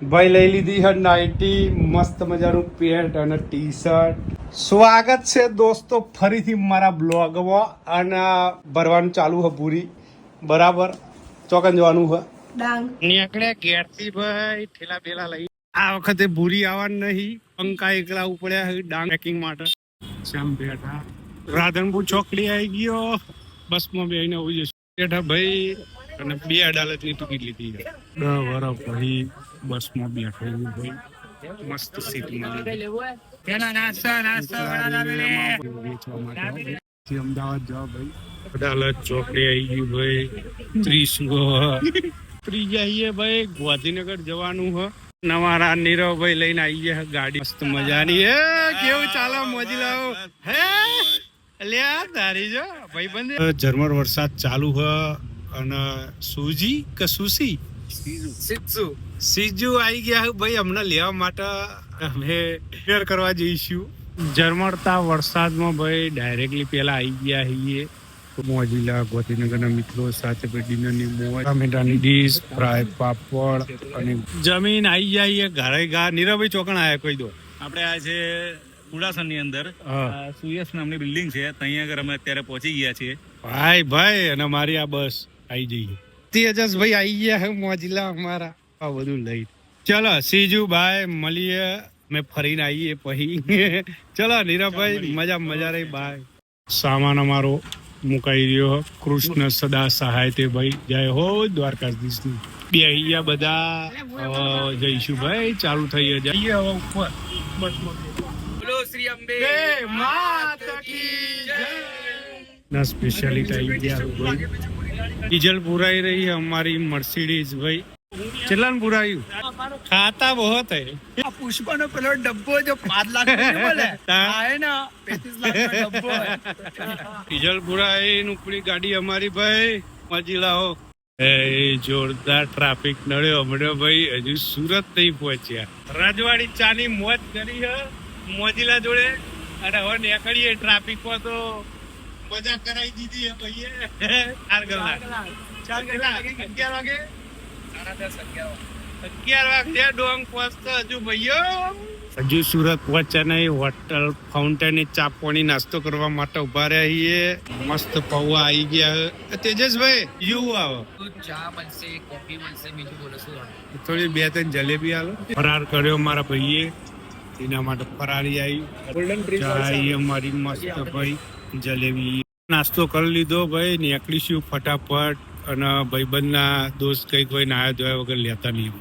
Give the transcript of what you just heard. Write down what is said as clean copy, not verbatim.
ભાઈ લઈ લીધી છે નાઇટી, મસ્ત મજાનું પેન્ટ અને ટી શર્ટ. સ્વાગત છે દોસ્તો ફરીથી મારા બ્લોગમાં. અને ભરવાનું ચાલુ છે પૂરી બરાબર. ચોકન જવાનું છે ડાંગ નીકળ્યા ઘેરથી ભાઈ ઠેલા પેલા લઈ. આ વખતે ભૂરી આવવાનું નહીં, પંકા એકલા ઉપડ્યા ડાંગ પેકિંગ માટે. શ્યામ બેઠા રાધનપુર ચોકડી આવી ગયો, બસમાં બેહીને આવી જશે બેઠા ભાઈ. અને 2 અડાલતની ટિકિટ લીધી છે. 10 વર્ષ પછી બસમાં બેઠો ભાઈ, મસ્ત સીટ અમદાવાદ જાવ ભાઈ. અડાલત ચોકડી આવી ગયું ભાઈ. 30 ત્રીજા ભાઈ ગાંધીનગર જવાનું હ. નવા નીરવ ભાઈ લઈને આવી ગયા ગાડી મસ્ત મજાની. હે કેવું ચાલે મોજીલાઓ હે લ્યા તારી જો ભાઈ બંધ. ઝરમર વરસાદ ચાલુ હ. અને સુજી કે સુસી સીજુ આવી ગયા ભાઈ અમને લેવા માટે. અમે ફેર કરવા જઈશું. ઝરમરતા વરસાદમાં ભાઈ ડાયરેક્ટલી પેલા આવી ગયા છીએ મોજીલા ગાંધીનગરના મિત્રો સાથે. ડિનરની મોજ, ટમેટાની ડીશ, ફ્રાય પાપડ અને જમીન આવી જાય ઘરે ઘા. નીરવભાઈ ચોકણ આયા કોઈ દો. આપણે આ છે કુડાસનની અંદર સુયસ નામની બિલ્ડિંગ છે, ત્યાં આગળ અમે અત્યારે પહોંચી ગયા છીએ ભાઈ. અને મારી આ બસ આવી જઈએ. તેજસ ભાઈ આવી ગયા હે મોજીલા અમારા. આ બધું લઈ ચલો સીજુ ભાઈ મળીએ. મેં ફરીને આવીએ પછી. ચલો નીરવભાઈ મજા રહી બાય. સામાન અમારો મુકાઈ રહ્યો. કૃષ્ણ સદા સહાય તે ભાઈ. જય હો દ્વારકાધીશ. બે અહીંયા બધા જઈશું ભાઈ. ચાલુ થઈ જઈએ હવે ઉપર બોલો શ્રી અંબે માતા કી જય. ના સ્પેશિયાલિટી આવી ગયા ભાઈ. ડીઝલ પુરાઈ રહી है हमारी मर्सिडीज भाई. चलन पुराયું खाता बहुत है. પુષ્પા નો પેલો ડબ્બો જો 5 લાખ બોલે આય ના 35 લાખ નો ડબ્બો है. ડીઝલ પુરાઈ ઉપડી ગાડી અમારી ભાઈ. મજીલાઓ એ જોરદાર ટ્રાફિક નડ્યો હમણાં ભાઈ. હજુ સુરત નહીં પહોંચ્યા. રજવાડી ચાની મોજ કરી હે મોજીલા જોડે. અને હવે નીકળીએ ટ્રાફિક માં તો મજા કરાવી દીધી હે ભાઈએ. 4 કલાક 11 વાગે 11 વાગે ડોંગ પહોંચતો હજુ ભાઈઓ. હજુ સુરત પહોંચ્યા નહીં. હોટલ ફાઉન્ટેન ચા પાણી નાસ્તો કરવા માટે ઉભા રહ્યા છીએ. મસ્ત પૌવા આવી ગયા. તેજસભાઈ યુ આવો. ચા બનશે, કોફી બનશે, બીજું બોલો શું? થોડી 2-3 જલેબી આલો. ફરાર કર્યો મારા ભાઈએ, એના માટે ફરારી આવી. ચા અમારી મસ્ત ભાઈ. જલેબી નાસ્તો કરી લીધો ભાઈ. નીકળીશું ફટાફટ. અને ભાઈબંધના દોસ્ત કઈક ભાઈ નાયા ધોયા વગર લેતા નહીં.